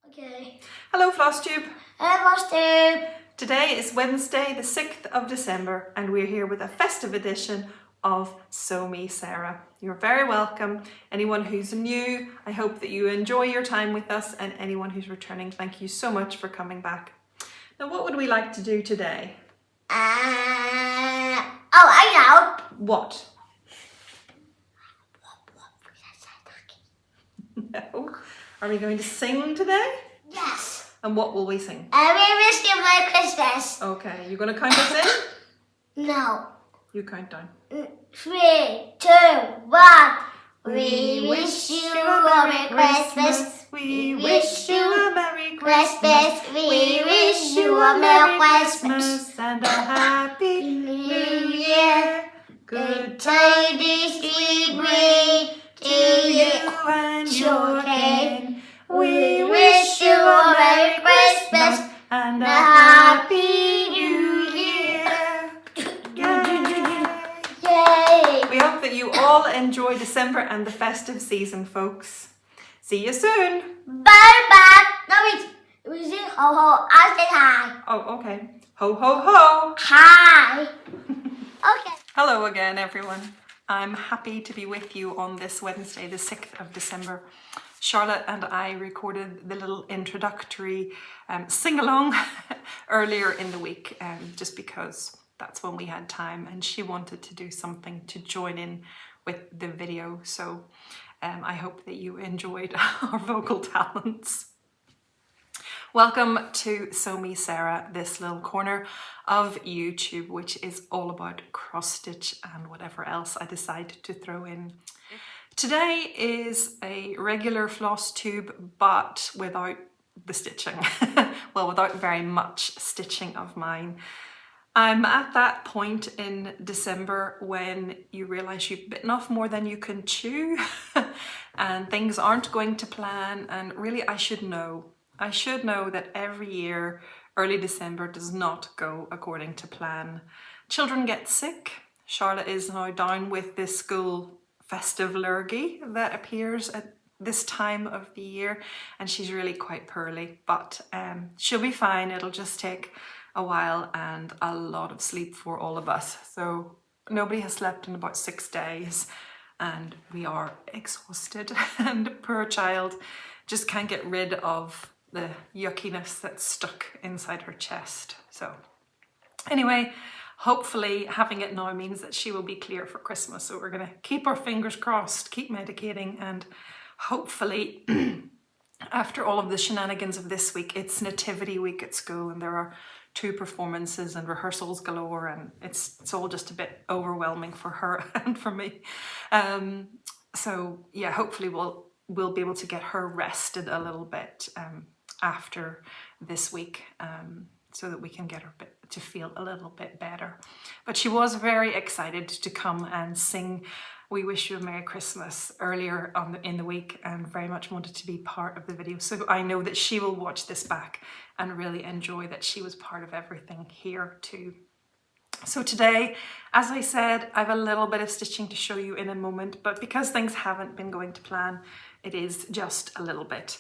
Okay. Hello Flosstube. Hello Flosstube. Today is Wednesday the 6th of December and we're here with a festive edition of SewMeSarah. You're very welcome. Anyone who's new, I hope that you enjoy your time with us, and anyone who's returning, thank you so much for coming back. Now what would we like to do today? I know. What? No. Are we going to sing today? Yes. And what will we sing? We wish you Merry Christmas. Okay, you gonna count us in? No. You count down. 3, 2, 1. We wish you a Merry Christmas. We wish you a Merry Christmas. We wish you a Merry Christmas and a Happy New Year. Good tidings we bring to you and your your king. king. We wish you a Merry Christmas and a Happy New Year. Yay! Yay! We hope that you all enjoy December and the festive season, folks. See you soon. Bye. No, we sing ho ho. I say hi. Oh, okay. Ho, ho, ho. Hi. Okay. Hello again, everyone. I'm happy to be with you on this Wednesday, the 6th of December. Charlotte and I recorded the little introductory sing-along earlier in the week, just because that's when we had time and she wanted to do something to join in with the video. So I hope that you enjoyed our vocal talents. Welcome to SewMeSarah, this little corner of YouTube, which is all about cross-stitch and whatever else I decide to throw in. Today is a regular floss tube, but without the stitching. Well, without very much stitching of mine. I'm at that point in December when you realise you've bitten off more than you can chew and things aren't going to plan, and really I should know that every year early December does not go according to plan. Children get sick. Charlotte is now down with this school festive lurgy that appears at this time of the year, and she's really quite poorly, but she'll be fine. It'll just take a while and a lot of sleep for all of us. So nobody has slept in about 6 days and we are exhausted, and poor child just can't get rid of the yuckiness that's stuck inside her chest. So anyway, hopefully having it now means that she will be clear for Christmas. So we're gonna keep our fingers crossed, keep medicating, and hopefully after all of the shenanigans of this week, it's nativity week at school and there are 2 performances and rehearsals galore, and it's all just a bit overwhelming for her and for me. So yeah, hopefully we'll be able to get her rested a little bit after this week, so that we can get her to feel a little bit better. But she was very excited to come and sing We Wish You a Merry Christmas earlier in the week, and very much wanted to be part of the video. So I know that she will watch this back and really enjoy that she was part of everything here too. So today, as I said, I have a little bit of stitching to show you in a moment, but because things haven't been going to plan, it is just a little bit.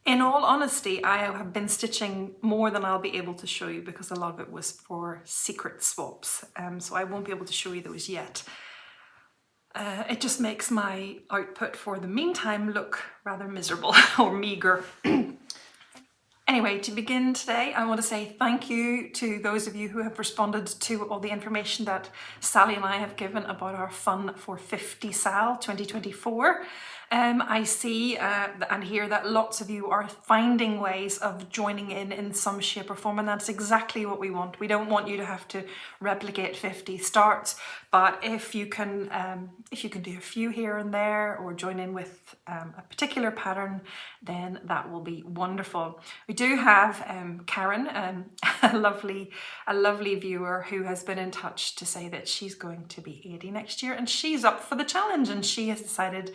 In all honesty, I have been stitching more than I'll be able to show you because a lot of it was for secret swaps, so I won't be able to show you those yet. It just makes my output for the meantime look rather miserable or meagre. Anyway, to begin today, I want to say thank you to those of you who have responded to all the information that Sally and I have given about our Fun for 50 SAL 2024. I see and hear that lots of you are finding ways of joining in some shape or form, and that's exactly what we want. We don't want you to have to replicate 50 starts, but if you can do a few here and there or join in with a particular pattern, then that will be wonderful. We do have Karen, a lovely viewer who has been in touch to say that she's going to be 80 next year and she's up for the challenge, and she has decided,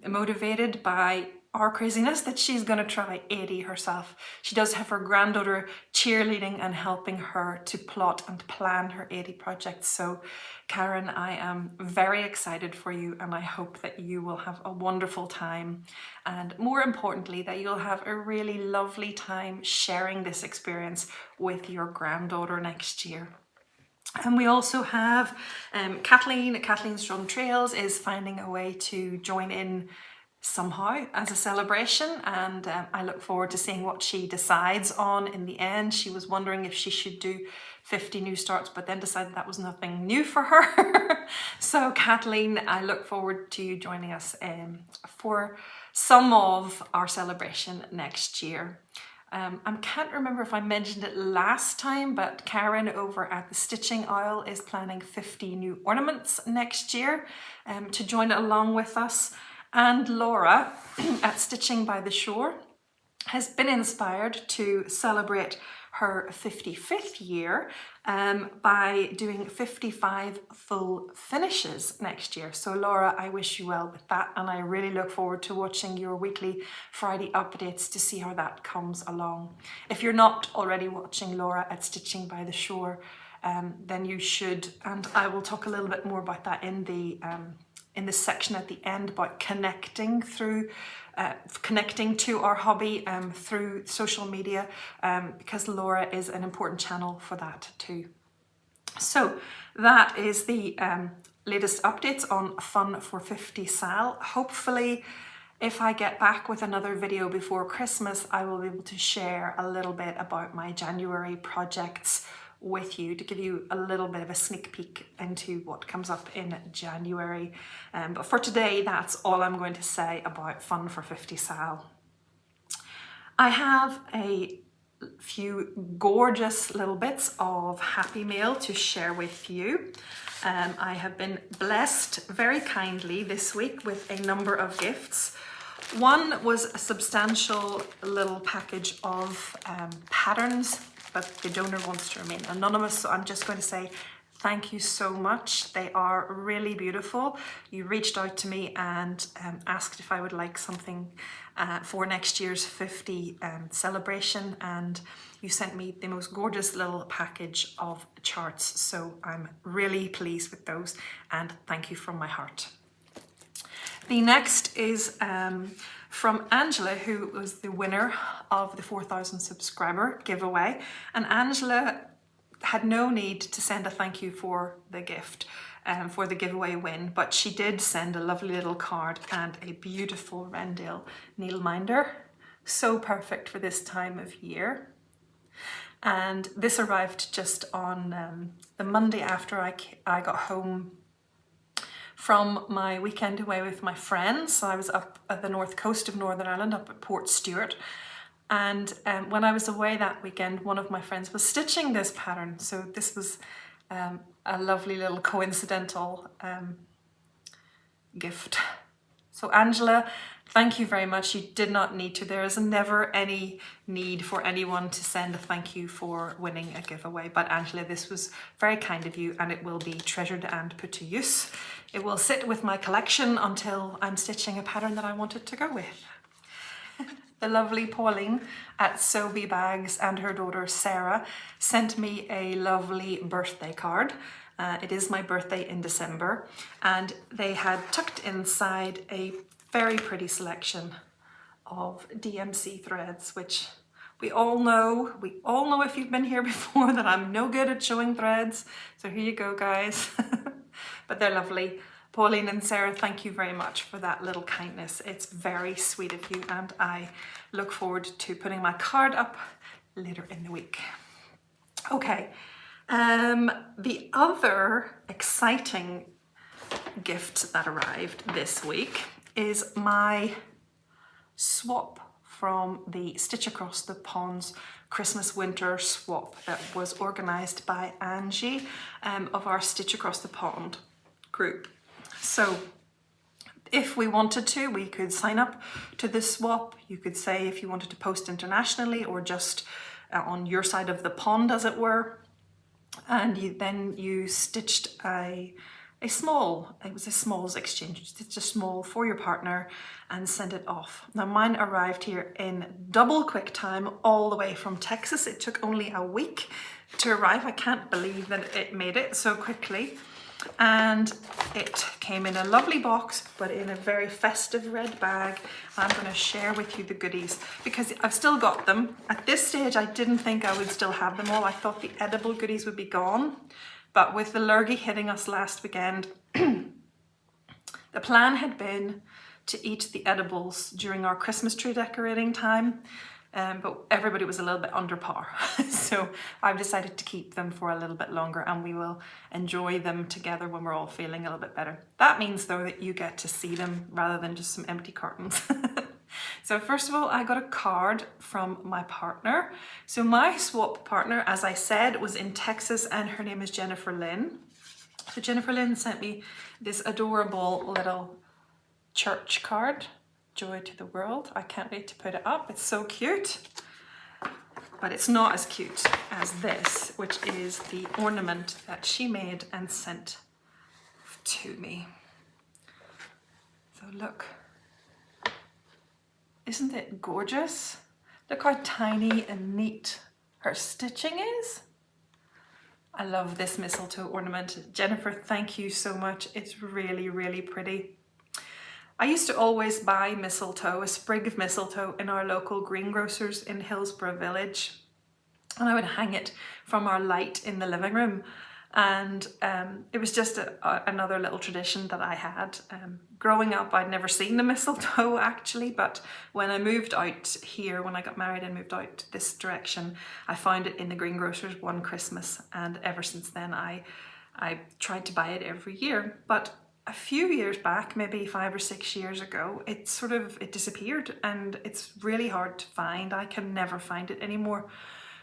motivated by our craziness that she's going to try 80 herself. She does have her granddaughter cheerleading and helping her to plot and plan her 80 projects. So Karen, I am very excited for you, and I hope that you will have a wonderful time, and more importantly that you'll have a really lovely time sharing this experience with your granddaughter next year. And we also have Kathleen's Drum Trails is finding a way to join in somehow as a celebration, and I look forward to seeing what she decides on in the end. She was wondering if she should do 50 new starts, but then decided that was nothing new for her. So Kathleen, I look forward to you joining us for some of our celebration next year. I can't remember if I mentioned it last time, but Karen over at the Stitching Owl is planning 50 new ornaments next year to join along with us. And Laura at Stitching by the Shore has been inspired to celebrate her 55th year by doing 55 full finishes next year. So Laura, I wish you well with that, and I really look forward to watching your weekly Friday updates to see how that comes along. If you're not already watching Laura at Stitching by the Shore, then you should, and I will talk a little bit more about that in the section at the end about connecting to our hobby through social media, because Laura is an important channel for that too. So that is the latest updates on Fun for 50 SAL. Hopefully, if I get back with another video before Christmas, I will be able to share a little bit about my January projects with you, to give you a little bit of a sneak peek into what comes up in January. But for today, that's all I'm going to say about Fun for 50 SAL. I have a few gorgeous little bits of happy mail to share with you. I have been blessed very kindly this week with a number of gifts. One was a substantial little package of patterns, but the donor wants to remain anonymous, so I'm just going to say thank you so much. They are really beautiful. You reached out to me and asked if I would like something for next year's 50 celebration, and you sent me the most gorgeous little package of charts, so I'm really pleased with those, and thank you from my heart. The next is from Angela, who was the winner of the 4,000 subscriber giveaway. And Angela had no need to send a thank you for the gift, for the giveaway win, but she did send a lovely little card and a beautiful Rendale needle minder. So perfect for this time of year. And this arrived just on the Monday after I got home from my weekend away with my friends. So I was up at the north coast of Northern Ireland, up at Port Stewart. And when I was away that weekend, one of my friends was stitching this pattern. So this was a lovely little coincidental gift. So Angela, thank you very much. You did not need to. There is never any need for anyone to send a thank you for winning a giveaway. But Angela, this was very kind of you, and it will be treasured and put to use. It will sit with my collection until I'm stitching a pattern that I wanted to go with. The lovely Pauline at SewBags and her daughter Sarah sent me a lovely birthday card. It is my birthday in December, and they had tucked inside a very pretty selection of DMC threads, which we all know if you've been here before that I'm no good at showing threads. So here you go, guys. But they're lovely. Pauline and Sarah, thank you very much for that little kindness. It's very sweet of you, and I look forward to putting my card up later in the week. Okay, the other exciting gift that arrived this week is my swap from the Stitch Across the Ponds Christmas Winter swap that was organised by Angie of our Stitch Across the Pond group. So if we wanted to, we could sign up to this swap. You could say if you wanted to post internationally or just on your side of the pond, as it were. And then you stitched a it was a smalls exchange, it's just small for your partner, and send it off. Now mine arrived here in double quick time all the way from Texas. It took only a week to arrive. I can't believe that it made it so quickly. And it came in a lovely box, but in a very festive red bag. I'm going to share with you the goodies because I've still got them. At this stage, I didn't think I would still have them all. I thought the edible goodies would be gone. But with the lurgy hitting us last weekend, the plan had been to eat the edibles during our Christmas tree decorating time. But everybody was a little bit under par. So I've decided to keep them for a little bit longer, and we will enjoy them together when we're all feeling a little bit better. That means though that you get to see them rather than just some empty cartons. So first of all, I got a card from my partner. So my swap partner, as I said, was in Texas, and her name is Jennifer Lynn. So Jennifer Lynn sent me this adorable little church card. Joy to the world. I can't wait to put it up. It's so cute. But it's not as cute as this, which is the ornament that she made and sent to me. So look. Isn't it gorgeous? Look how tiny and neat her stitching is. I love this mistletoe ornament. Jennifer, thank you so much. It's really, really pretty. I used to always buy mistletoe, a sprig of mistletoe, in our local greengrocers in Hillsborough Village, and I would hang it from our light in the living room. And it was just another little tradition that I had. Growing up, I'd never seen the mistletoe actually, but when I moved out here, when I got married and moved out this direction, I found it in the greengrocers one Christmas, and ever since then I tried to buy it every year. But a few years back, maybe 5 or 6 years ago, it disappeared, and it's really hard to find. I can never find it anymore.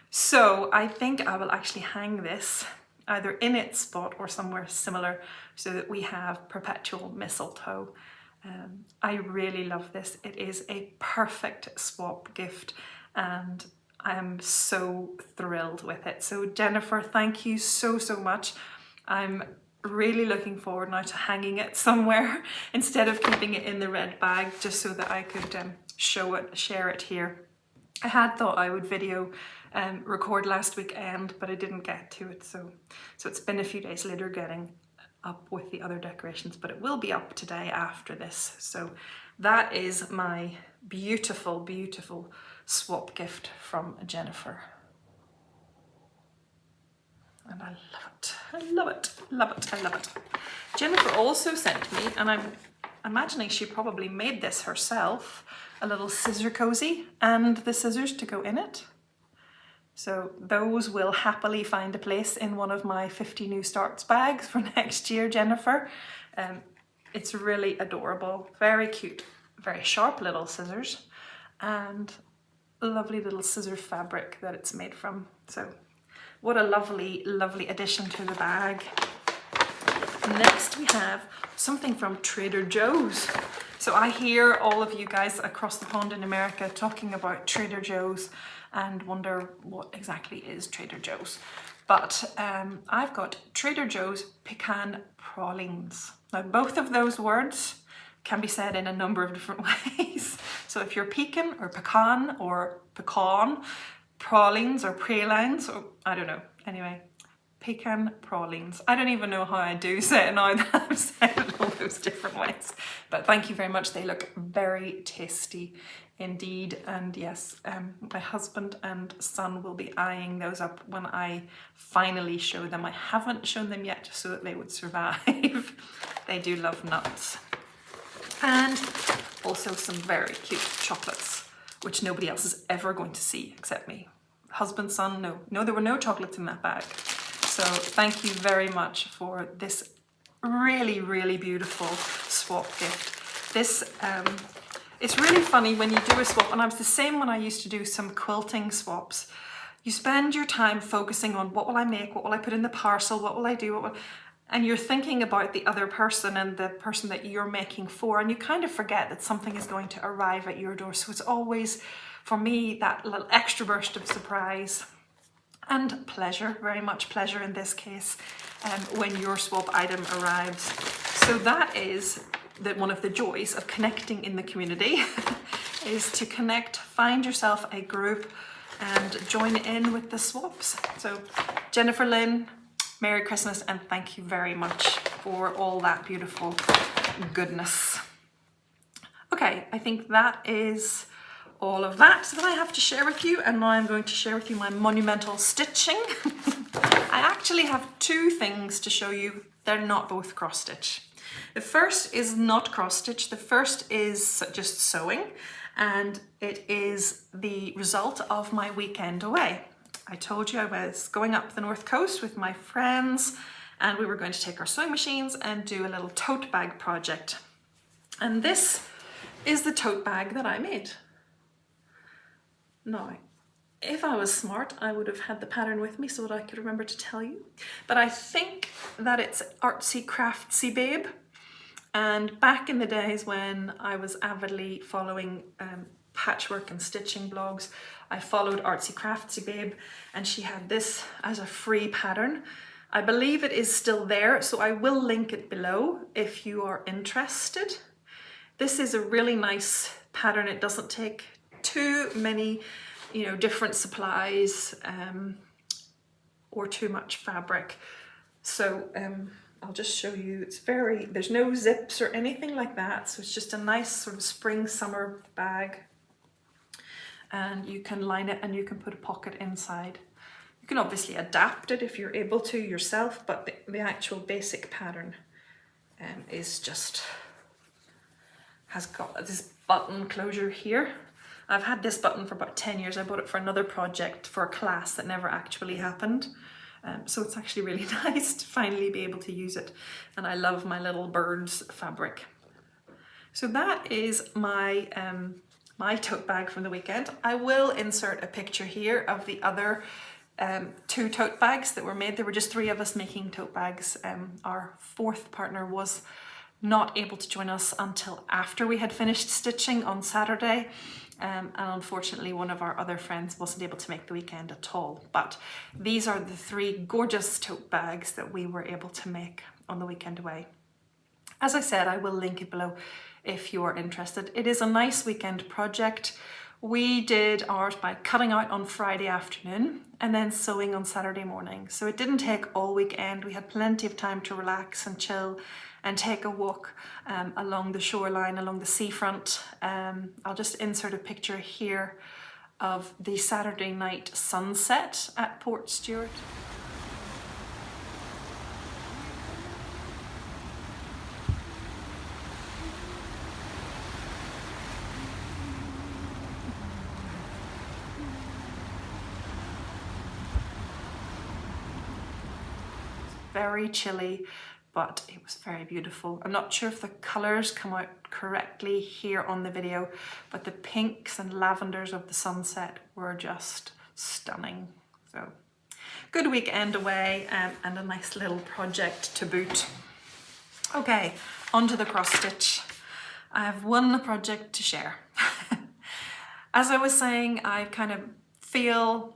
So I think I will actually hang this either in its spot or somewhere similar so that we have perpetual mistletoe. I really love this. It is a perfect swap gift, and I am so thrilled with it. So Jennifer, thank you so, so much. I'm really looking forward now to hanging it somewhere instead of keeping it in the red bag, just so that I could share it here. I had thought I would record last weekend, but I didn't get to it, so it's been a few days later getting up with the other decorations, but it will be up today after this. So that is my beautiful, beautiful swap gift from Jennifer. And I love it. I love it. Love it. I love it. Jennifer also sent me, and I'm imagining she probably made this herself, a little scissor cozy and the scissors to go in it. So those will happily find a place in one of my 50 new starts bags for next year, Jennifer. It's really adorable, very cute, very sharp little scissors, and lovely little scissor fabric that it's made from. So what a lovely, lovely addition to the bag. Next we have something from Trader Joe's. So I hear all of you guys across the pond in America talking about Trader Joe's and wonder what exactly is Trader Joe's. But I've got Trader Joe's pecan pralines. Now both of those words can be said in a number of different ways. So if you're pecan or pecan, pralines or pralines, or I don't know. Anyway, pecan pralines. I don't even know how I do say it now that I've said it all those different ways. But thank you very much. They look very tasty indeed. And yes, my husband and son will be eyeing those up when I finally show them. I haven't shown them yet just so that they would survive. They do love nuts. And also some very cute chocolates, which nobody else is ever going to see except me. Husband, son, no, there were no chocolates in that bag. So thank you very much for this really, really beautiful swap gift. This, it's really funny when you do a swap, and I was the same when I used to do some quilting swaps. You spend your time focusing on what will I make, what will I put in the parcel, what will I do, and you're thinking about the other person and the person that you're making for, and you kind of forget that something is going to arrive at your door. So it's always, for me, that little extra burst of surprise. and pleasure, very much pleasure in this case, when your swap item arrives. So that is one of the joys of connecting in the community, is to connect, find yourself a group and join in with the swaps. So Jennifer Lynn, Merry Christmas and thank you very much for all that beautiful goodness. Okay, I think that is all of that I have to share with you, and now I'm going to share with you my monumental stitching. I actually have two things to show you. They're not both cross stitch. The first is not cross stitch. The first is just sewing, and it is the result of my weekend away. I told you I was going up the north coast with my friends, and we were going to take our sewing machines and do a little tote bag project. And this is the tote bag that I made. Now, if I was smart, I would have had the pattern with me so that I could remember to tell you. But I think that it's artsy craftsy babe. And back in the days when I was avidly following patchwork and stitching blogs, I followed artsy craftsy babe, and she had this as a free pattern. I believe it is still there, so I will link it below if you are interested. This is a really nice pattern. It doesn't take too many, different supplies or too much fabric. So I'll just show you. There's no zips or anything like that. So it's just a nice sort of spring summer bag, and you can line it and you can put a pocket inside. You can obviously adapt it if you're able to yourself, but the actual basic pattern has got this button closure here. I've had this button for about 10 years. I bought it for another project for a class that never actually happened. So it's actually really nice to finally be able to use it. And I love my little birds fabric. So that is my my tote bag from the weekend. I will insert a picture here of the other two tote bags that were made. There were just 3 of us making tote bags. Our 4th partner was not able to join us until after we had finished stitching on Saturday. And unfortunately one of our other friends wasn't able to make the weekend at all. But these are the 3 gorgeous tote bags that we were able to make on the weekend away. As I said, I will link it below if you are interested. It is a nice weekend project. We did ours by cutting out on Friday afternoon and then sewing on Saturday morning. So it didn't take all weekend. We had plenty of time to relax and chill and take a walk along the shoreline, along the seafront. I'll just insert a picture here of the Saturday night sunset at Port Stewart. Very chilly, but it was very beautiful. I'm not sure if the colors come out correctly here on the video, but the pinks and lavenders of the sunset were just stunning. So good weekend away and a nice little project to boot. Okay, on to the cross stitch. I have one project to share. As I was saying, I kind of feel,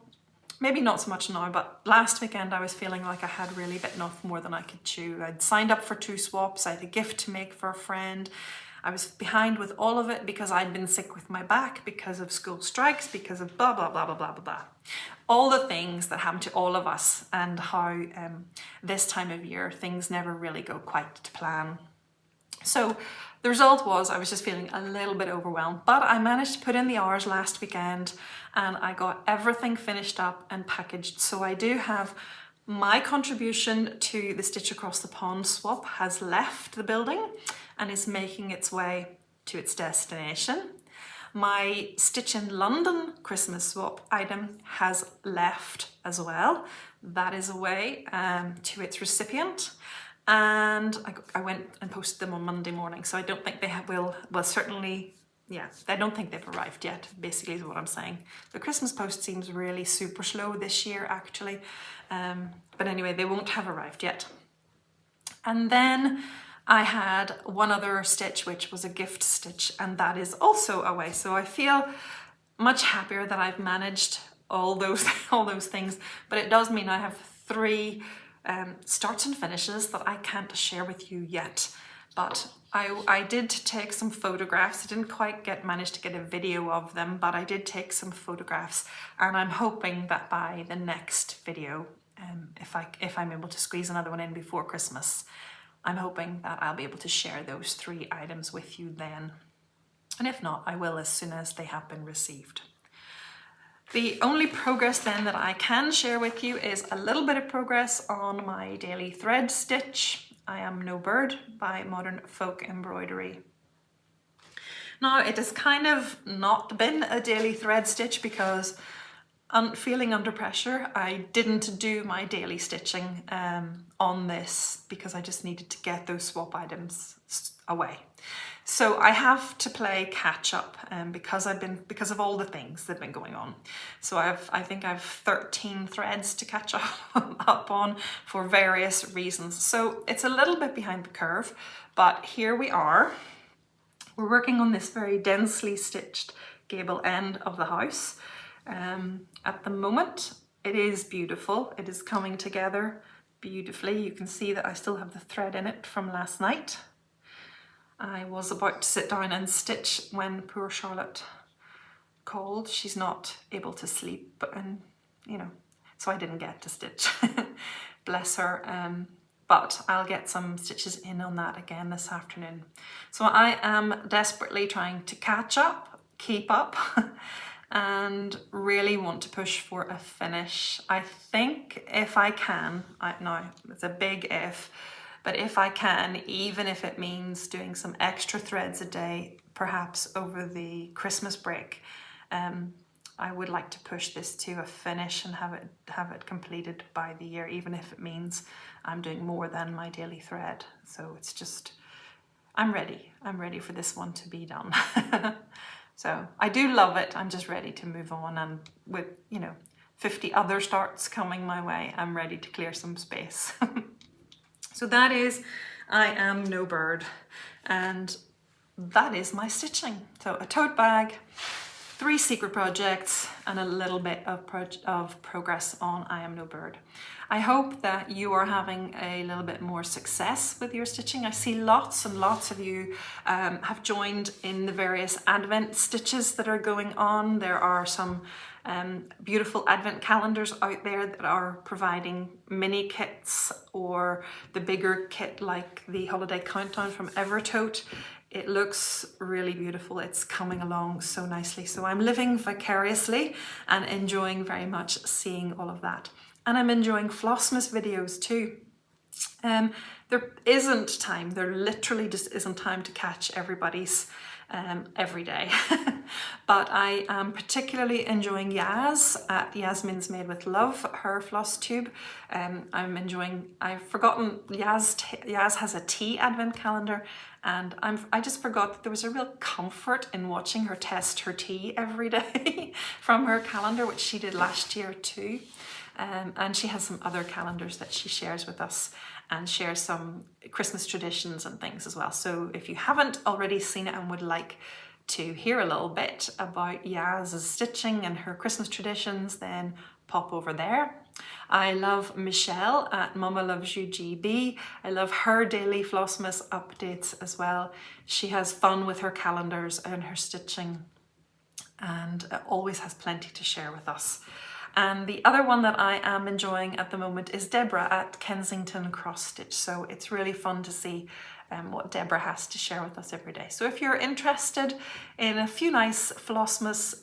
maybe not so much now, but last weekend I was feeling like I had really bitten off more than I could chew. I'd signed up for 2 swaps, I had a gift to make for a friend. I was behind with all of it because I'd been sick with my back, because of school strikes, because of blah, blah, blah, blah, blah, blah, blah. All the things that happen to all of us, and how this time of year things never really go quite to plan. So the result was I was just feeling a little bit overwhelmed, but I managed to put in the hours last weekend and I got everything finished up and packaged. So I do have my contribution to the Stitch Across the Pond swap has left the building and is making its way to its destination. My Stitch in London Christmas swap item has left as well. That is away to its recipient. And I went and posted them on Monday morning, so I don't think they will certainly, yeah, I don't think they've arrived yet, basically is what I'm saying. The Christmas post seems really super slow this year, actually. But anyway, they won't have arrived yet. And then I had one other stitch, which was a gift stitch, and that is also away. So I feel much happier that I've managed all those things, but it does mean I have 3 starts and finishes that I can't share with you yet. But I did take some photographs. I didn't quite manage to get a video of them, but I did take some photographs, and I'm hoping that by the next video, if I'm able to squeeze another one in before Christmas, I'm hoping that I'll be able to share those 3 items with you then. And if not, I will as soon as they have been received. The only progress then that I can share with you is a little bit of progress on my daily thread stitch, I Am No Bird by Modern Folk Embroidery. Now, it has kind of not been a daily thread stitch because feeling under pressure, I didn't do my daily stitching on this because I just needed to get those swap items away. So I have to play catch up because of all the things that have been going on. So I think I've 13 threads to catch up on for various reasons. So it's a little bit behind the curve, but here we are. We're working on this very densely stitched gable end of the house. At the moment, it is beautiful. It is coming together beautifully. You can see that I still have the thread in it from last night. I was about to sit down and stitch when poor Charlotte called. She's not able to sleep, and so I didn't get to stitch. Bless her. But I'll get some stitches in on that again this afternoon. So I am desperately trying to catch up, keep up, and really want to push for a finish. I think if I can, now it's a big if, but if I can, even if it means doing some extra threads a day, perhaps over the Christmas break, I would like to push this to a finish and have it completed by the year, even if it means I'm doing more than my daily thread. So it's just, I'm ready for this one to be done. So I do love it. I'm just ready to move on, and with 50 other starts coming my way, I'm ready to clear some space. So that is I Am No Bird, and that is my stitching. So a tote bag, 3 secret projects, and a little bit of progress on I Am No Bird. I hope that you are having a little bit more success with your stitching. I see lots and lots of you have joined in the various Advent stitches that are going on. There are some beautiful Advent calendars out there that are providing mini kits, or the bigger kit like the Holiday Countdown from Evertote. It looks really beautiful. It's coming along so nicely. So I'm living vicariously and enjoying very much seeing all of that. And I'm enjoying Flossmas videos too. There isn't time, there literally just isn't time to catch everybody's every day. But I am particularly enjoying Yas at Yasmin's Made with Love, her floss tube. I've forgotten, Yas has a tea advent calendar, and I just forgot that there was a real comfort in watching her test her tea every day from her calendar, which she did last year too. And she has some other calendars that she shares with us, and shares some Christmas traditions and things as well. So if you haven't already seen it and would like to hear a little bit about Yaz's stitching and her Christmas traditions, then pop over there. I love Michelle at Mama Loves You GB. I love her daily Flossmas updates as well. She has fun with her calendars and her stitching, and always has plenty to share with us. And the other one that I am enjoying at the moment is Deborah at KensingtonCrossStitch. So it's really fun to see what Deborah has to share with us every day. So if you're interested in a few nice Flossmas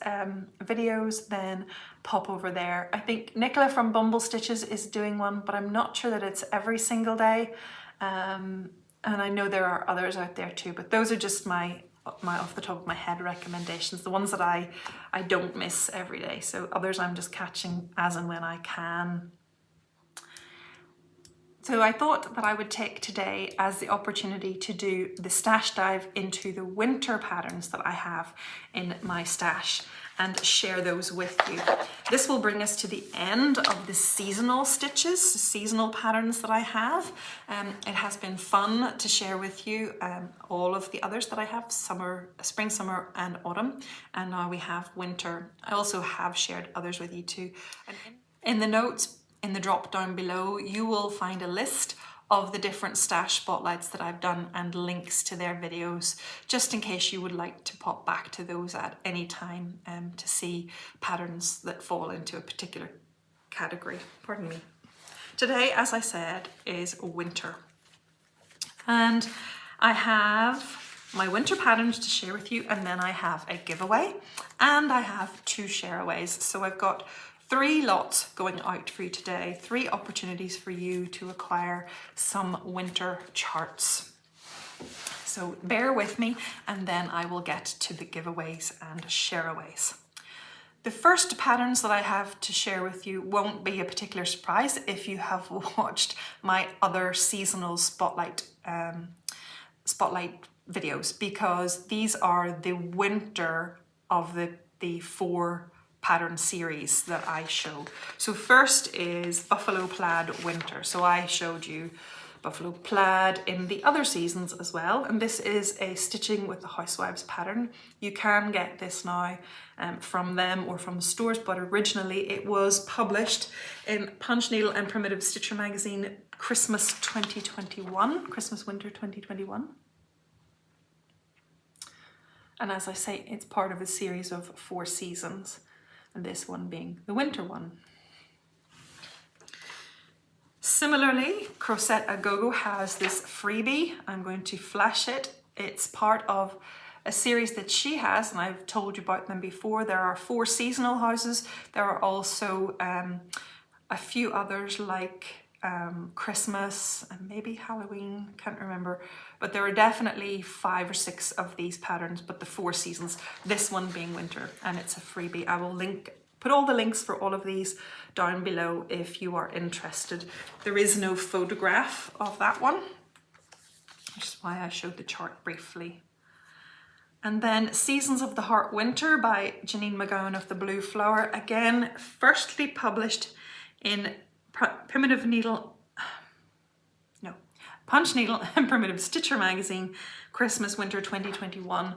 videos, then pop over there. I think Nichola from Bumble Stitches is doing one, but I'm not sure that it's every single day. And I know there are others out there too, but those are just my off the top of my head recommendations, the ones that I don't miss every day. So others I'm just catching as and when I can. So I thought that I would take today as the opportunity to do the stash dive into the winter patterns that I have in my stash and share those with you. This will bring us to the end of the seasonal stitches, seasonal patterns that I have. It has been fun to share with you all of the others that I have, summer, spring, summer and autumn, and now we have winter. I also have shared others with you too. And in the notes, in the drop down below, you will find a list of the different stash spotlights that I've done and links to their videos, just in case you would like to pop back to those at any time to see patterns that fall into a particular category. Pardon me. Today, as I said, is winter. And I have my winter patterns to share with you, and then I have a giveaway and I have 2 shareaways. So I've got 3 lots going out for you today, 3 opportunities for you to acquire some winter charts. So bear with me and then I will get to the giveaways and shareaways. The first patterns that I have to share with you won't be a particular surprise if you have watched my other seasonal spotlight videos, because these are the winter of the 4 pattern series that I showed. So first is Buffalo Plaid Winter. So I showed you Buffalo Plaid in the other seasons as well, and this is a Stitching with the Housewives pattern. You can get this now from them or from the stores, but originally it was published in Punch Needle and Primitive Stitcher magazine Christmas 2021, Christmas Winter 2021. And as I say, it's part of a series of 4 seasons, and this one being the winter one. Similarly, Crochet A Go-Go has this freebie. I'm going to flash it. It's part of a series that she has, and I've told you about them before. There are 4 seasonal houses. There are also a few others like Christmas and maybe Halloween, can't remember, but there are definitely 5 or 6 of these patterns, but the 4 seasons, this one being winter, and it's a freebie. I will put all the links for all of these down below if you are interested. There is no photograph of that one, which is why I showed the chart briefly. And then Seasons of the Heart Winter by Janine McGowan of the Blue Flower, again firstly published in Punch Needle and Primitive Stitcher magazine Christmas Winter 2021,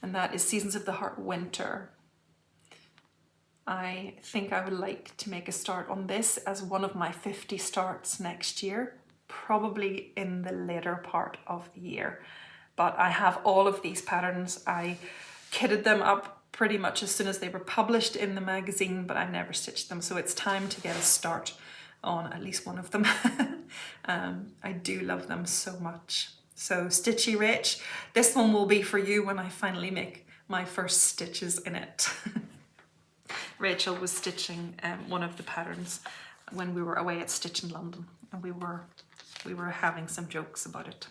and that is Seasons of the Heart Winter. I think I would like to make a start on this as one of my 50 starts next year, probably in the later part of the year. But I have all of these patterns. I kitted them up pretty much as soon as they were published in the magazine, but I never stitched them, so it's time to get a start on at least one of them. I do love them so much. So Stitchy Rich, this one will be for you when I finally make my first stitches in it. Rachel was stitching one of the patterns when we were away at Stitch in London, and we were having some jokes about it.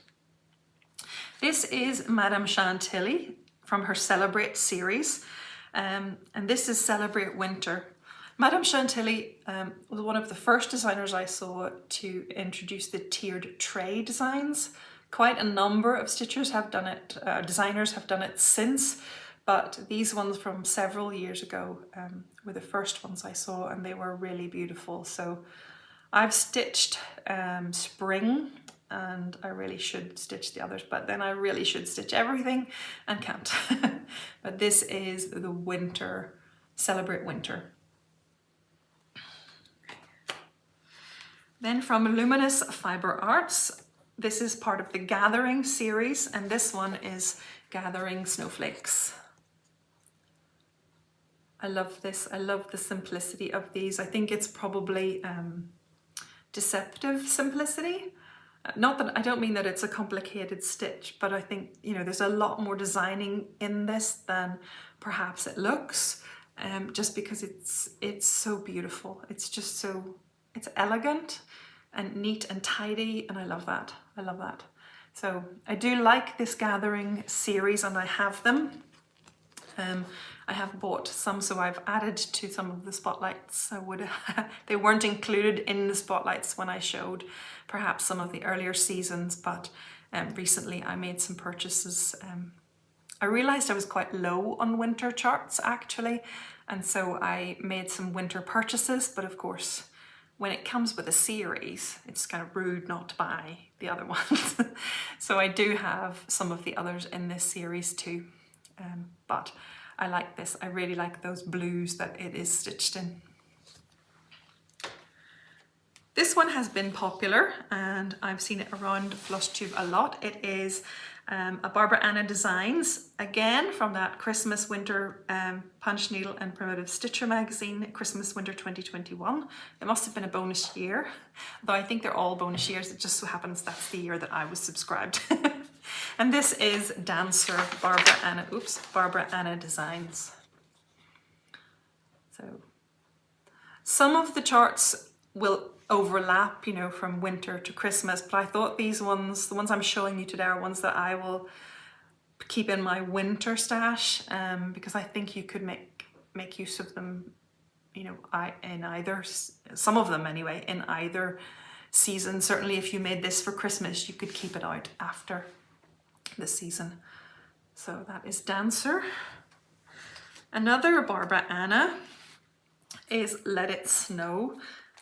This is Madame Chantilly from her Celebrate series, and this is Celebrate Winter. Madame Chantilly was one of the first designers I saw to introduce the tiered tray designs. Quite a number of stitchers have done it, designers have done it since, but these ones from several years ago were the first ones I saw, and they were really beautiful. So I've stitched spring, and I really should stitch the others, but then I really should stitch everything and can't. But this is the winter, Celebrate Winter. Then from Luminous Fiber Arts, this is part of the Gathering series, and this one is Gathering Snowflakes. I love this. I love the simplicity of these. I think it's probably deceptive simplicity. Not that I don't mean that it's a complicated stitch, but I think, you know, there's a lot more designing in this than perhaps it looks, just because it's so beautiful. It's just so, it's elegant and neat and tidy, and I love that. I love that. So I do like this Gathering series, and I have them. I have bought some, so I've added to some of the spotlights. They weren't included in the spotlights when I showed perhaps some of the earlier seasons, but recently I made some purchases. I realized I was quite low on winter charts actually, and so I made some winter purchases, but of course when it comes with a series, it's kind of rude not to buy the other ones. So I do have some of the others in this series too, but I like this. I really like those blues that it is stitched in. This one has been popular and I've seen it around Flosstube a lot. It is a Barbara Anna Designs, again from that Christmas Winter Punch Needle and Primitive Stitcher magazine, Christmas Winter 2021. It must have been a bonus year, though I think they're all bonus years. It just so happens that's the year that I was subscribed. And this is Dancer Barbara Anna Designs. So some of the charts will overlap, you know, from winter to Christmas, but I thought these ones, the ones I'm showing you today, are ones that I will keep in my winter stash, because I think you could make use of them, you know, in either, some of them anyway, in either season. Certainly if you made this for Christmas, you could keep it out after the season. So that is Dancer. Another Barbara Anna is Let It Snow.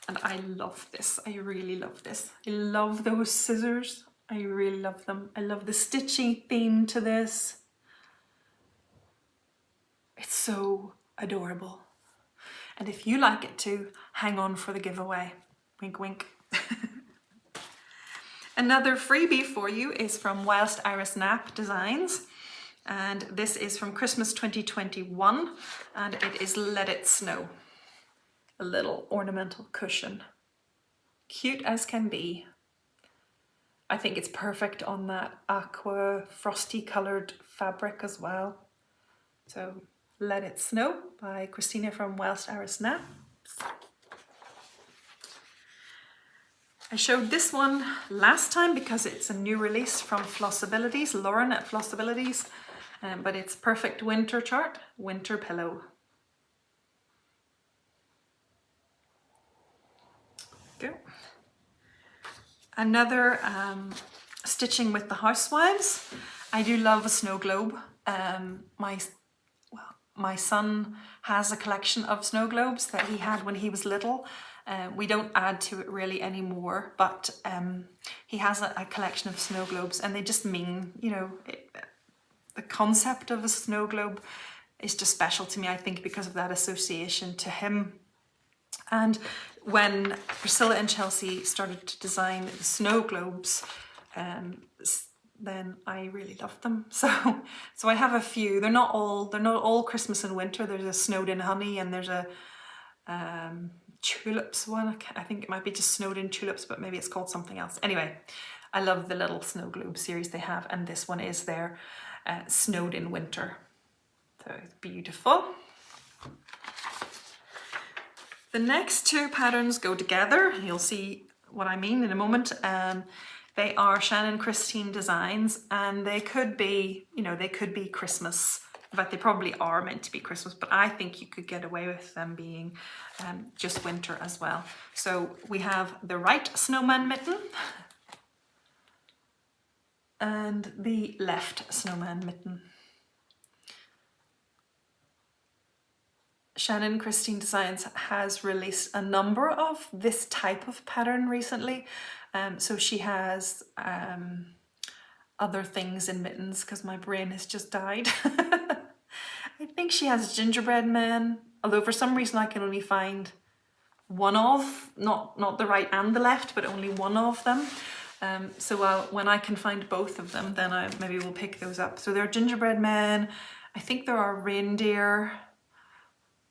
And I love this. I really love this. I love those scissors. I really love them. I love the stitchy theme to this. It's so adorable. And if you like it too, hang on for the giveaway. Wink, wink. Another freebie for you is from Whilst Iris Knapp Designs. And this is from Christmas 2021. And it is Let It Snow. A little ornamental cushion. Cute as can be. I think it's perfect on that aqua frosty coloured fabric as well. So Let It Snow by Christina from Whilst Iris Knapp. I showed this one last time because it's a new release from Flossabilities, Lauren at Flossabilities, but it's perfect winter chart, winter pillow. Go. Another stitching with the housewives. I do love a snow globe. My son has a collection of snow globes that he had when he was little. We don't add to it really anymore, but he has a collection of snow globes, and they just mean, you know, the concept of a snow globe is just special to me, I think, because of that association to him. And when Priscilla and Chelsea started to design the snow globes, then I really loved them. So I have a few. They're not all Christmas and winter. There's a Snowed In Honey, and there's a tulips one. I think it might be just Snowed In Tulips, but maybe it's called something else. Anyway, I love the little snow globe series they have, and this one is their Snowed In Winter. So it's beautiful. The next two patterns go together. You'll see what I mean in a moment. They are Shannon Christine Designs, and they could be, you know, they could be Christmas. In fact, they probably are meant to be Christmas, but I think you could get away with them being just winter as well. So we have the right snowman mitten and the left snowman mitten. Shannon Christine Designs has released a number of this type of pattern recently. So she has other things in mittens, because my brain has just died. I think she has gingerbread men, although for some reason I can only find one of, not the right and the left, but only one of them. So when I can find both of them, then I maybe will pick those up. So there are gingerbread men. I think there are reindeer.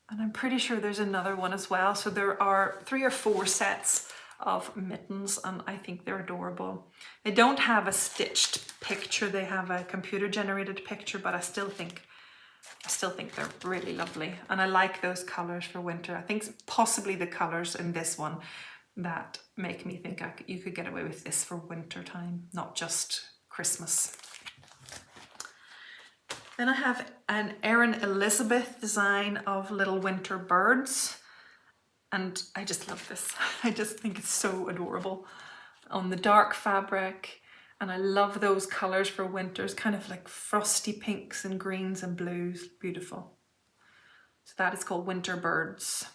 And I'm pretty sure there's another one as well. So there are 3 or 4 sets of mittens, and I think they're adorable. They don't have a stitched picture. They have a computer generated picture, but I still think they're really lovely. And I like those colors for winter. I think possibly the colors in this one that make me think you could get away with this for winter time, not just Christmas. Then I have an Erin Elizabeth design of little winter birds. And I just love this. I just think it's so adorable on the dark fabric. And I love those colours for winters, kind of like frosty pinks and greens and blues. Beautiful. So that is called Winter Birds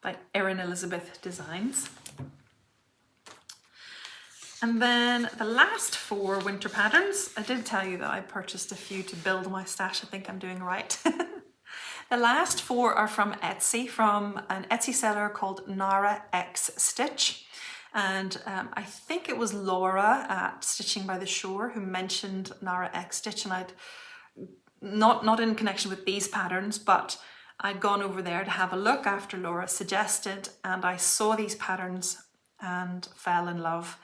by Erin Elizabeth Designs. And then the last 4 winter patterns, I did tell you that I purchased a few to build my stash. I think I'm doing right. The last 4 are from Etsy, from an Etsy seller called Nara X Stitch. And I think it was Laura at Stitching by the Shore who mentioned Nara X Stitch, and I'd not in connection with these patterns, but I'd gone over there to have a look after Laura suggested, and I saw these patterns and fell in love.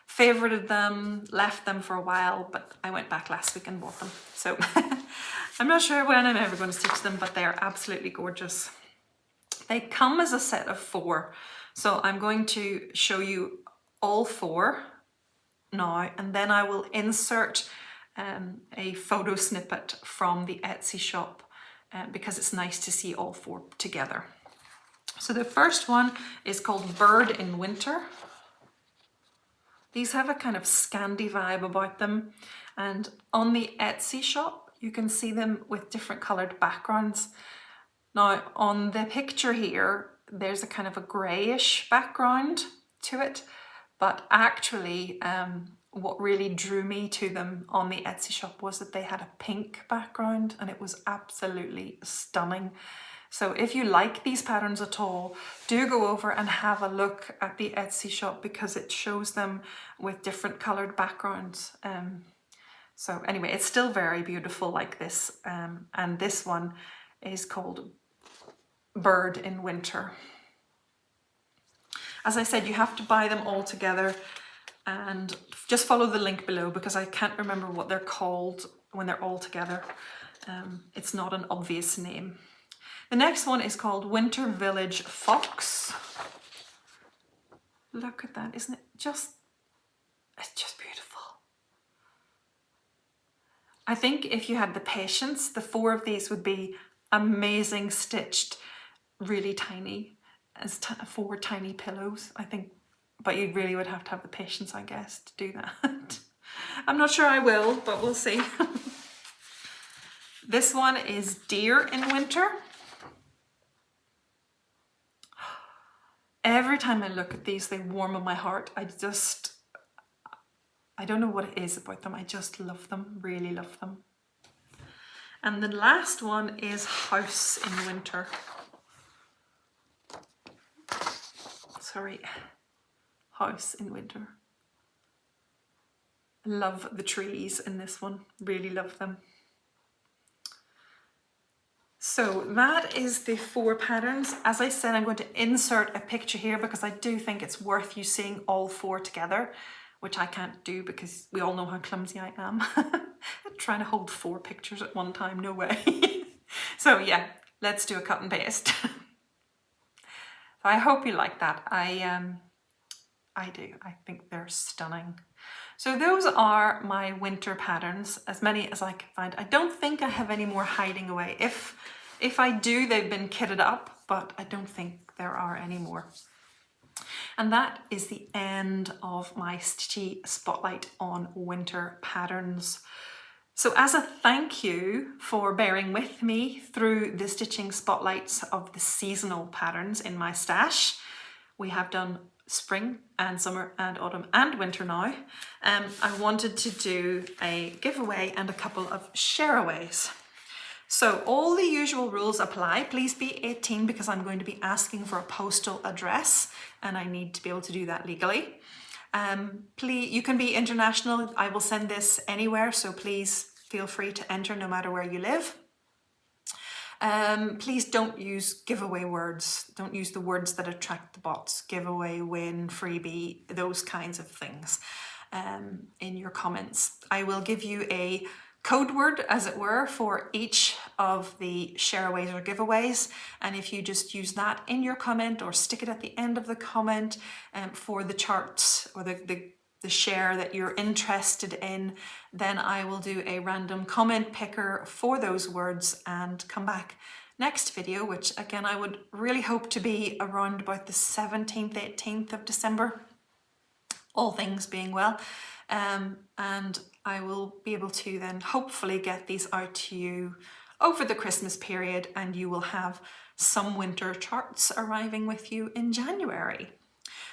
Favorited them, left them for a while, but I went back last week and bought them. So I'm not sure when I'm ever going to stitch them, but they are absolutely gorgeous. They come as a set of 4. So I'm going to show you all 4 now, and then I will insert a photo snippet from the Etsy shop because it's nice to see all 4 together. So the first one is called Bird in Winter. These have a kind of Scandi vibe about them, and on the Etsy shop you can see them with different coloured backgrounds. Now on the picture here there's a kind of a greyish background to it, but actually what really drew me to them on the Etsy shop was that they had a pink background and it was absolutely stunning. So if you like these patterns at all, do go over and have a look at the Etsy shop because it shows them with different coloured backgrounds. So anyway, it's still very beautiful like this. And this one is called Bird in Winter. As I said, you have to buy them all together, and just follow the link below because I can't remember what they're called when they're all together. It's not an obvious name. The next one is called Winter Village Fox. Look at that, isn't it just, it's just beautiful. I think if you had the patience, the 4 of these would be amazing stitched, really tiny, as 4 tiny pillows, I think. But you really would have to have the patience, I guess, to do that. I'm not sure I will, but we'll see. This one is Deer in Winter. Every time I look at these, they warm my heart. I don't know what it is about them. I just love them, really love them. And the last one is House in Winter. Sorry, House in Winter. Love the trees in this one, really love them. So that is the 4 patterns. As I said, I'm going to insert a picture here because I do think it's worth you seeing all 4 together, which I can't do because we all know how clumsy I am. I'm trying to hold 4 pictures at one time, no way. So yeah, let's do a cut and paste. So I hope you like that. I do. I think they're stunning. So those are my winter patterns, as many as I can find. I don't think I have any more hiding away. If I do, they've been kitted up, but I don't think there are any more. And that is the end of my Stitchy Spotlight on winter patterns. So as a thank you for bearing with me through the stitching spotlights of the seasonal patterns in my stash, we have done spring and summer and autumn and winter now. I wanted to do a giveaway and a couple of shareaways. So all the usual rules apply. Please be 18 because I'm going to be asking for a postal address and I need to be able to do that legally. Please, you can be international. I will send this anywhere, so please feel free to enter no matter where you live. Please don't use giveaway words. Don't use the words that attract the bots. Giveaway, win, freebie, those kinds of things in your comments. I will give you a code word, as it were, for each of the shareaways or giveaways. And if you just use that in your comment or stick it at the end of the comment for the charts or the the share that you're interested in, then I will do a random comment picker for those words and come back next video, which again I would really hope to be around about the 17th, 18th of December, all things being well. And I will be able to then hopefully get these out to you over the Christmas period, and you will have some winter charts arriving with you in January.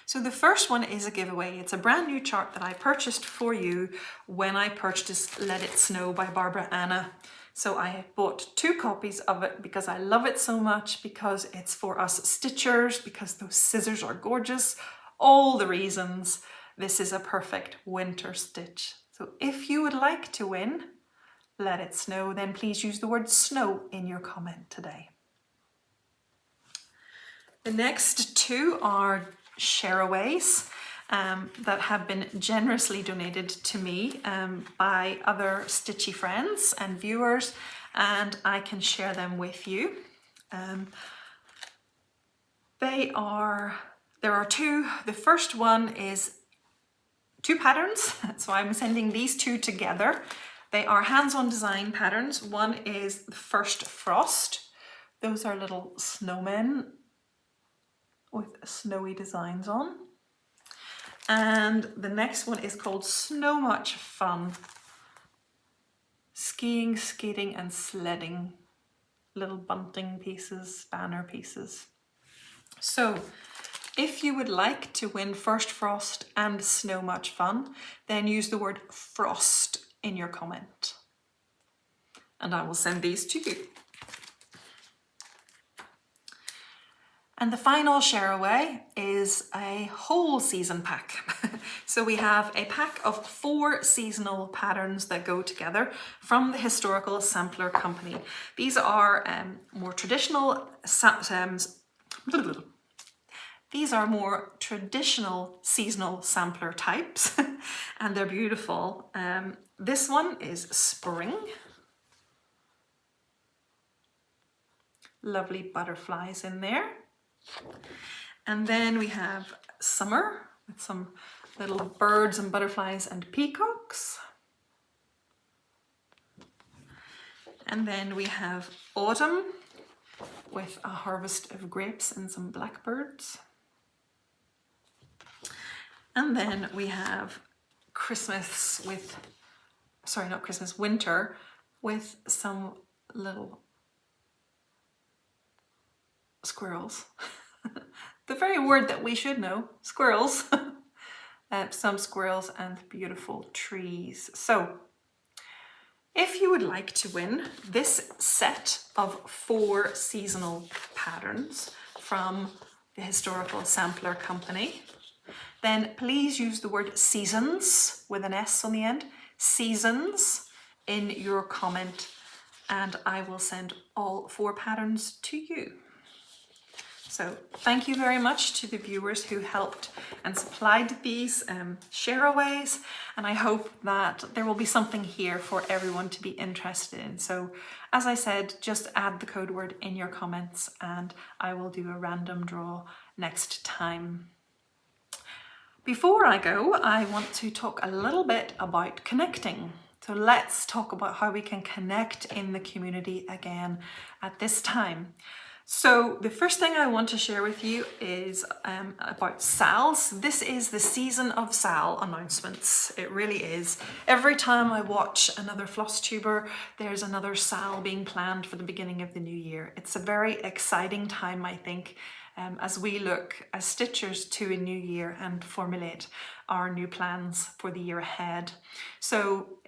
So the first one is a giveaway. It's a brand new chart that I purchased for you when I purchased Let It Snow by Barbara Anna. So I bought 2 copies of it because I love it so much, because it's for us stitchers, because those scissors are gorgeous, all the reasons. This is a perfect winter stitch. So if you would like to win Let It Snow, then please use the word snow in your comment today. The next 2 are shareaways that have been generously donated to me by other stitchy friends and viewers, and I can share them with you. There are 2. The first one is 2 patterns, so I'm sending these 2 together. They are hands-on design patterns. One is the First Frost. Those are little snowmen with snowy designs on. And the next one is called So Much Fun. Skiing, skating and sledding. Little bunting pieces, banner pieces. So if you would like to win First Frost and So Much Fun, then use the word frost in your comment. And I will send these to you. And the final shareaway is a whole season pack. So we have a pack of 4 seasonal patterns that go together from the Historical Sampler Company. These are more traditional seasonal sampler types, and they're beautiful. This one is spring. Lovely butterflies in there. And then we have summer with some little birds and butterflies and peacocks. And then we have autumn with a harvest of grapes and some blackbirds. And then we have winter with some little squirrels. The very word that we should know, squirrels. Some squirrels and beautiful trees. So if you would like to win this set of 4 seasonal patterns from the Historical Sampler Company, then please use the word seasons with an S on the end, seasons, in your comment, and I will send all 4 patterns to you. So thank you very much to the viewers who helped and supplied these shareaways, and I hope that there will be something here for everyone to be interested in. So as I said, just add the code word in your comments and I will do a random draw next time. Before I go, I want to talk a little bit about connecting. So let's talk about how we can connect in the community again at this time. So the first thing I want to share with you is about SALs. This is the season of SAL announcements. It really is. Every time I watch another Flosstuber, there's another SAL being planned for the beginning of the new year. It's a very exciting time, I think, as we look as stitchers to a new year and formulate our new plans for the year ahead. So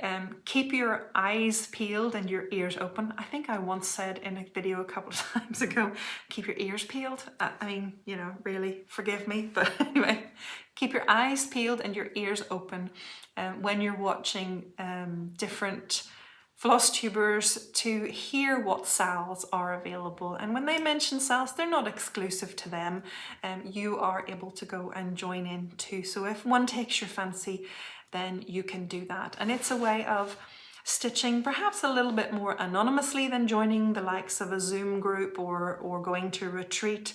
keep your eyes peeled and your ears open. I think I once said in a video a couple of times ago, keep your ears peeled. I mean, you know, really forgive me, but anyway, keep your eyes peeled and your ears open when you're watching different Flosstubers to hear what SALs are available. And when they mention SALs, they're not exclusive to them. You are able to go and join in too. So if one takes your fancy, then you can do that. And it's a way of stitching perhaps a little bit more anonymously than joining the likes of a Zoom group or going to a retreat.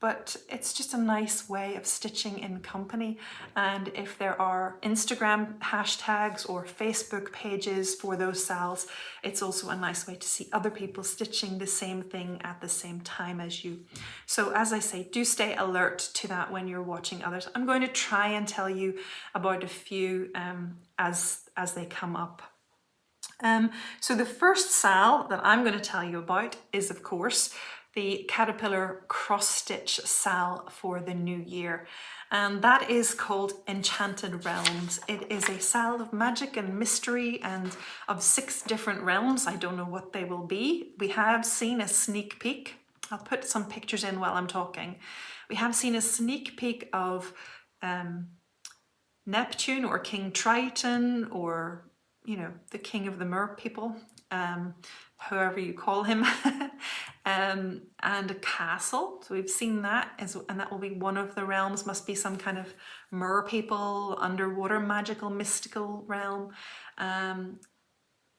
but it's just a nice way of stitching in company. And if there are Instagram hashtags or Facebook pages for those SALs, it's also a nice way to see other people stitching the same thing at the same time as you. So as I say, do stay alert to that when you're watching others. I'm going to try and tell you about a few as they come up. So the first SAL that I'm going to tell you about is, of course, the Caterpillar Cross-Stitch SAL for the new year. And that is called Enchanted Realms. It is a SAL of magic and mystery and of 6 different realms. I don't know what they will be. We have seen a sneak peek. I'll put some pictures in while I'm talking. We have seen a sneak peek of Neptune or King Triton, or, you know, the king of the mer people, however you call him, and a castle. So we've seen that, and that will be one of the realms. Must be some kind of mer people, underwater magical mystical realm.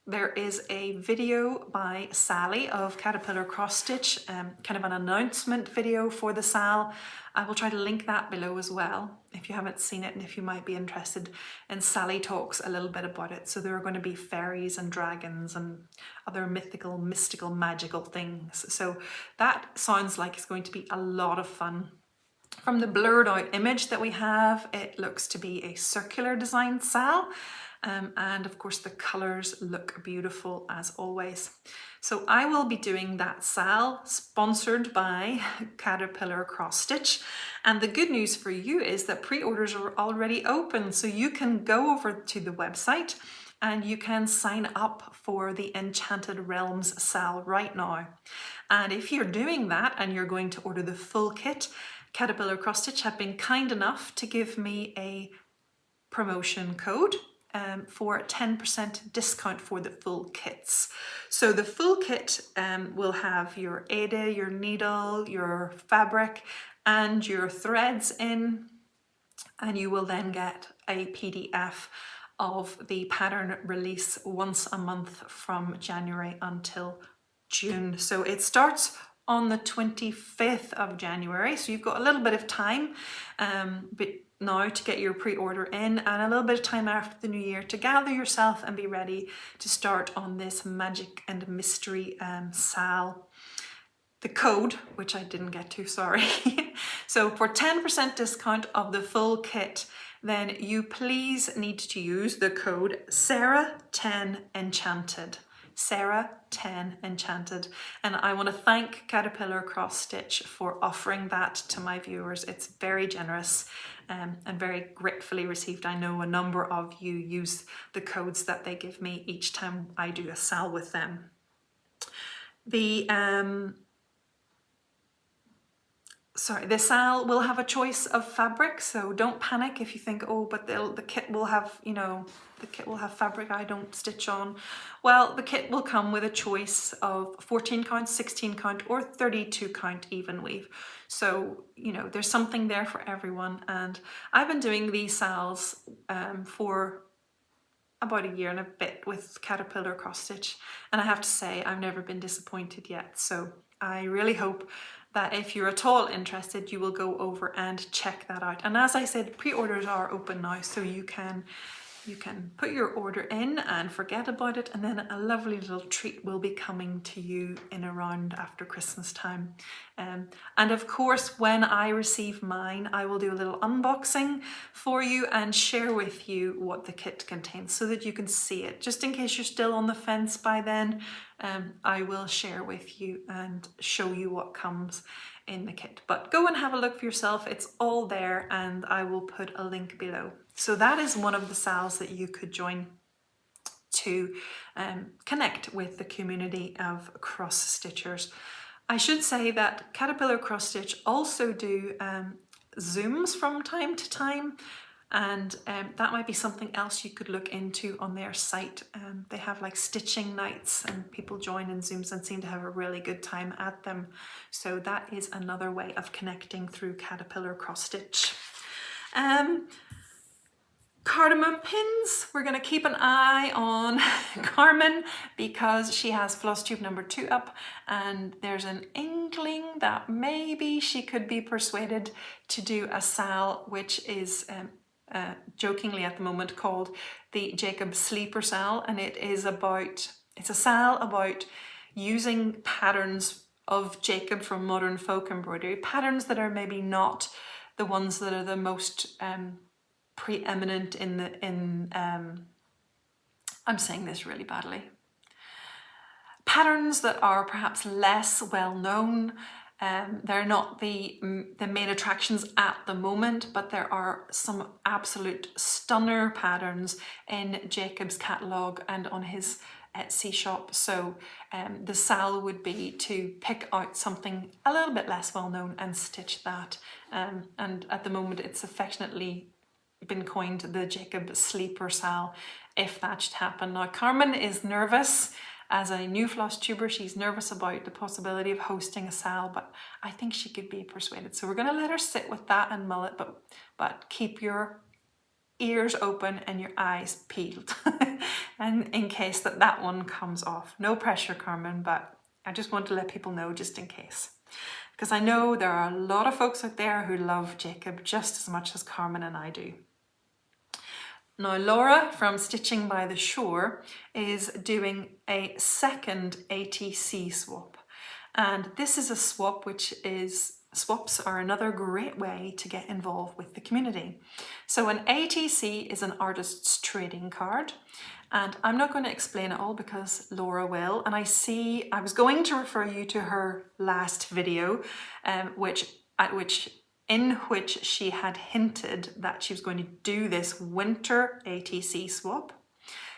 There is a video by Sally of Caterpillar Cross-Stitch, kind of an announcement video for the SAL. I will try to link that below as well if you haven't seen it and if you might be interested. And Sally talks a little bit about it. So there are going to be fairies and dragons and other mythical, mystical, magical things. So that sounds like it's going to be a lot of fun. From the blurred out image that we have, it looks to be a circular design SAL. And of course the colours look beautiful as always. So I will be doing that SAL sponsored by Caterpillar Cross-Stitch, and the good news for you is that pre-orders are already open, so you can go over to the website and you can sign up for the Enchanted Realms SAL right now. And if you're doing that and you're going to order the full kit, Caterpillar Cross-Stitch have been kind enough to give me a promotion code for a 10% discount for the full kits. So the full kit will have your Ada, your needle, your fabric and your threads in, and you will then get a PDF of the pattern release once a month from January until June. So it starts on the 25th of January, so you've got a little bit of time but now to get your pre-order in, and a little bit of time after the new year to gather yourself and be ready to start on this magic and mystery SAL. The code, which I didn't get to, sorry. So for 10% discount of the full kit, then you please need to use the code SARAH10ENCHANTED. SARAH10 Enchanted. And I want to thank Caterpillar Cross-Stitch for offering that to my viewers. It's very generous and very gratefully received. I know a number of you use the codes that they give me each time I do a SAL with them. The SAL will have a choice of fabric, so don't panic if you think, oh, but the kit will have, you know, the kit will have fabric I don't stitch on. Well, the kit will come with a choice of 14 count, 16 count, or 32 count even weave. So, you know, there's something there for everyone. And I've been doing these SALs for about a year and a bit with Caterpillar Cross-Stitch, and I have to say I've never been disappointed yet. So I really hope that if you're at all interested, you will go over and check that out. And as I said, pre-orders are open now, so you can put your order in and forget about it, and then a lovely little treat will be coming to you in around after Christmas time. And of course, when I receive mine, I will do a little unboxing for you and share with you what the kit contains so that you can see it. Just in case you're still on the fence by then, I will share with you and show you what comes in the kit. But go and have a look for yourself. It's all there, and I will put a link below. So that is one of the SALs that you could join to connect with the community of cross-stitchers. I should say that Caterpillar Cross-Stitch also do Zooms from time to time, and that might be something else you could look into on their site. They have like stitching nights and people join in Zooms and seem to have a really good time at them. So that is another way of connecting through Caterpillar Cross-Stitch. Cardamom pins. We're going to keep an eye on Carmen because she has Flosstube number 2 up, and there's an inkling that maybe she could be persuaded to do a SAL, which is jokingly at the moment called the Jacob Sleeper SAL, and it's a SAL about using patterns of Jacob from modern folk embroidery, patterns that are maybe not the ones that are the most preeminent I'm saying this really badly. Patterns that are perhaps less well known. They're not the main attractions at the moment, but there are some absolute stunner patterns in Jacob's catalogue and on his Etsy shop. So the SAL would be to pick out something a little bit less well known and stitch that. And at the moment it's affectionately been coined the Jacob Sleeper SAL, if that should happen. Now Carmen is nervous. As a new floss tuber, she's nervous about the possibility of hosting a SAL, but I think she could be persuaded. So we're going to let her sit with that and mull it, but keep your ears open and your eyes peeled and in case that one comes off. No pressure, Carmen, but I just want to let people know just in case. Because I know there are a lot of folks out there who love Jacob just as much as Carmen and I do. Now Laura from Stitching by the Shore is doing a second ATC swap, and this is a swap swaps are another great way to get involved with the community. So an ATC is an artist's trading card, and I'm not going to explain it all because Laura will, and I was going to refer you to her last video in which she had hinted that she was going to do this winter ATC swap.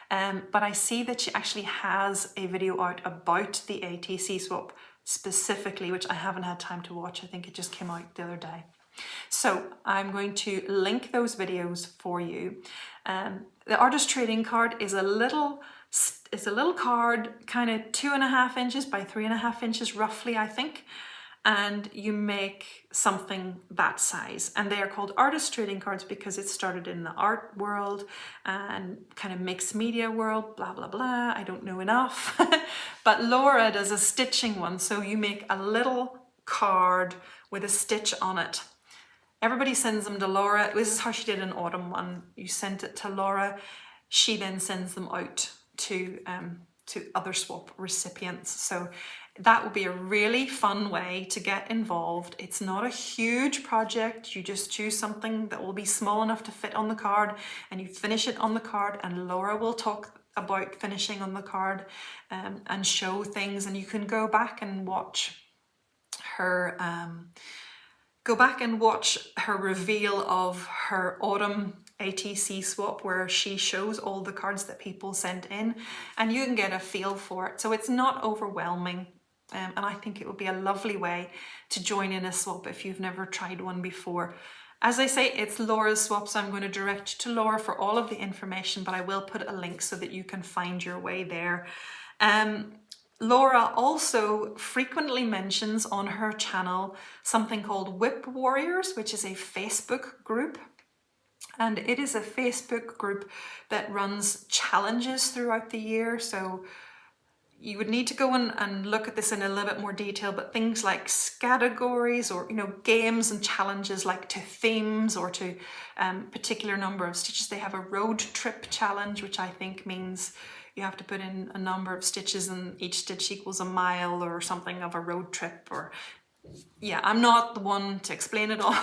But I see that she actually has a video out about the ATC swap specifically, which I haven't had time to watch. I think it just came out the other day. So I'm going to link those videos for you. The artist trading card is a little card, kind of 2.5 inches by 3.5 inches roughly, I think. And you make something that size, and they are called artist trading cards because it started in the art world and kind of mixed media world, blah blah blah. I don't know enough. But Laura does a stitching one, so you make a little card with a stitch on it. Everybody sends them to Laura. This is how she did an autumn one. You sent it to Laura, she then sends them out to other swap recipients. So that would be a really fun way to get involved. It's not a huge project. You just choose something that will be small enough to fit on the card and you finish it on the card, and Laura will talk about finishing on the card and show things, and you can go back and watch her reveal of her autumn ATC swap, where she shows all the cards that people sent in, and you can get a feel for it. So it's not overwhelming, and I think it would be a lovely way to join in a swap if you've never tried one before. As I say, it's Laura's swap, so I'm going to direct you to Laura for all of the information, but I will put a link so that you can find your way there. Laura also frequently mentions on her channel something called Whip Warriors, which is a Facebook group. And it is a Facebook group that runs challenges throughout the year. So you would need to go and look at this in a little bit more detail, but things like categories or, games and challenges like to themes or to particular number of stitches. They have a road trip challenge, which I think means you have to put in a number of stitches and each stitch equals a mile or something of a road trip. Or yeah, I'm not the one to explain it all,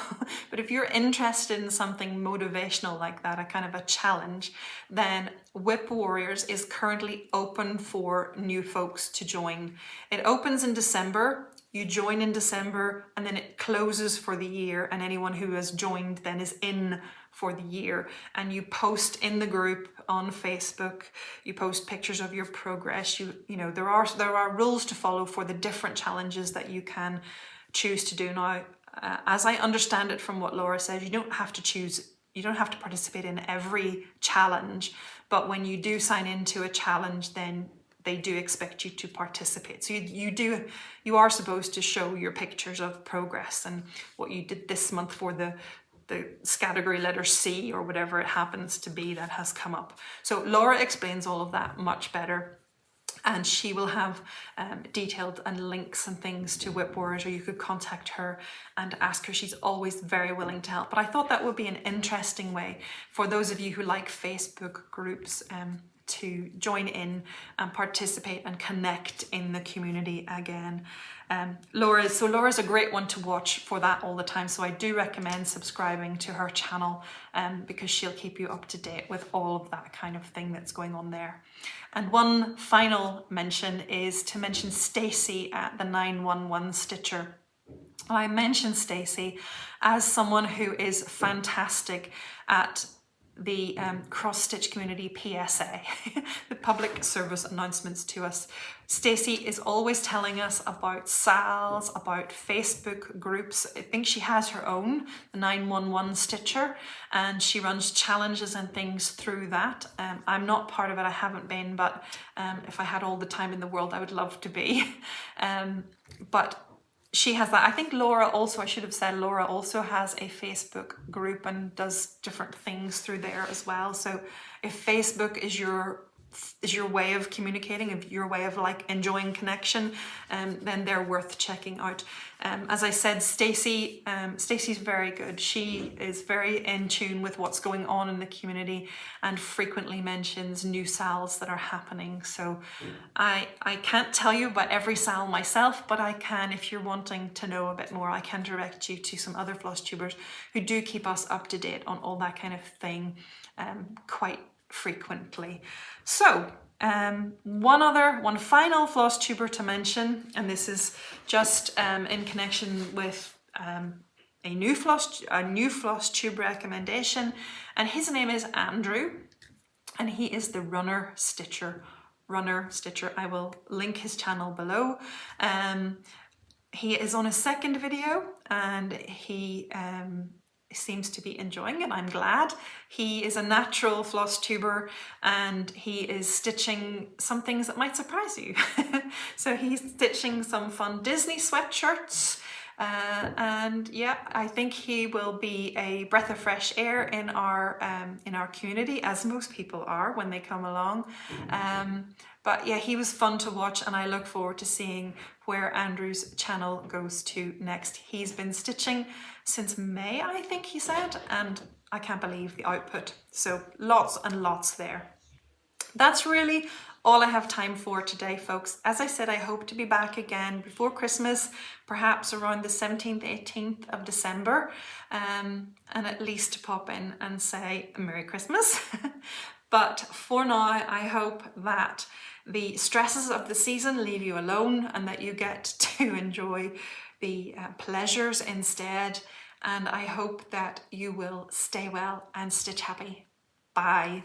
but if you're interested in something motivational like that, a kind of a challenge, then Whip Warriors is currently open for new folks to join. It opens in December, you join in December, and then it closes for the year, and anyone who has joined then is in for the year. And you post in the group on Facebook, you post pictures of your progress. There are rules to follow for the different challenges that you can choose to do. Now, as I understand it from what Laura said, you don't have to participate in every challenge, but when you do sign into a challenge, then they do expect you to participate. So you are supposed to show your pictures of progress and what you did this month for the the category letter C or whatever it happens to be that has come up. So Laura explains all of that much better. And she will have detailed and links and things to Whipboard, or you could contact her and ask her. She's always very willing to help. But I thought that would be an interesting way for those of you who like Facebook groups to join in and participate and connect in the community again. Laura's a great one to watch for that all the time. So I do recommend subscribing to her channel because she'll keep you up to date with all of that kind of thing that's going on there. And one final mention is to mention Stacy at the 911 Stitcher. I mentioned Stacy as someone who is fantastic at the cross-stitch community PSA, the public service announcements to us. Stacy is always telling us about SALs, about Facebook groups. I think she has her own, the 911 Stitcher, and she runs challenges and things through that. I'm not part of it, I haven't been, but if I had all the time in the world, I would love to be. But she has that. I think Laura also, I should have said, Laura also has a Facebook group and does different things through there as well. So if Facebook is your way of communicating, if your way of like enjoying connection, then they're worth checking out. As I said, Stacy's very good. She is very in tune with what's going on in the community and frequently mentions new SALs that are happening. So I can't tell you about every SAL myself, but I can, if you're wanting to know a bit more, I can direct you to some other Flosstubers who do keep us up to date on all that kind of thing quite frequently. So one final Flosstuber to mention, and this is just in connection with a new Flosstube recommendation, and his name is Andrew, and he is the runner stitcher. I will link his channel below. He is on his second video, and he seems to be enjoying it. I'm glad. He is a natural Flosstuber, and he is stitching some things that might surprise you. So he's stitching some fun Disney sweatshirts, and yeah, I think he will be a breath of fresh air in our community, as most people are when they come along. But yeah, he was fun to watch, and I look forward to seeing where Andrew's channel goes to next. He's been stitching since May, I think he said, and I can't believe the output. So lots and lots there. That's really all I have time for today, folks. As I said, I hope to be back again before Christmas, perhaps around the 17th, 18th of December, and at least to pop in and say Merry Christmas. But for now, I hope that the stresses of the season leave you alone and that you get to enjoy the pleasures instead. And I hope that you will stay well and stitch happy. Bye.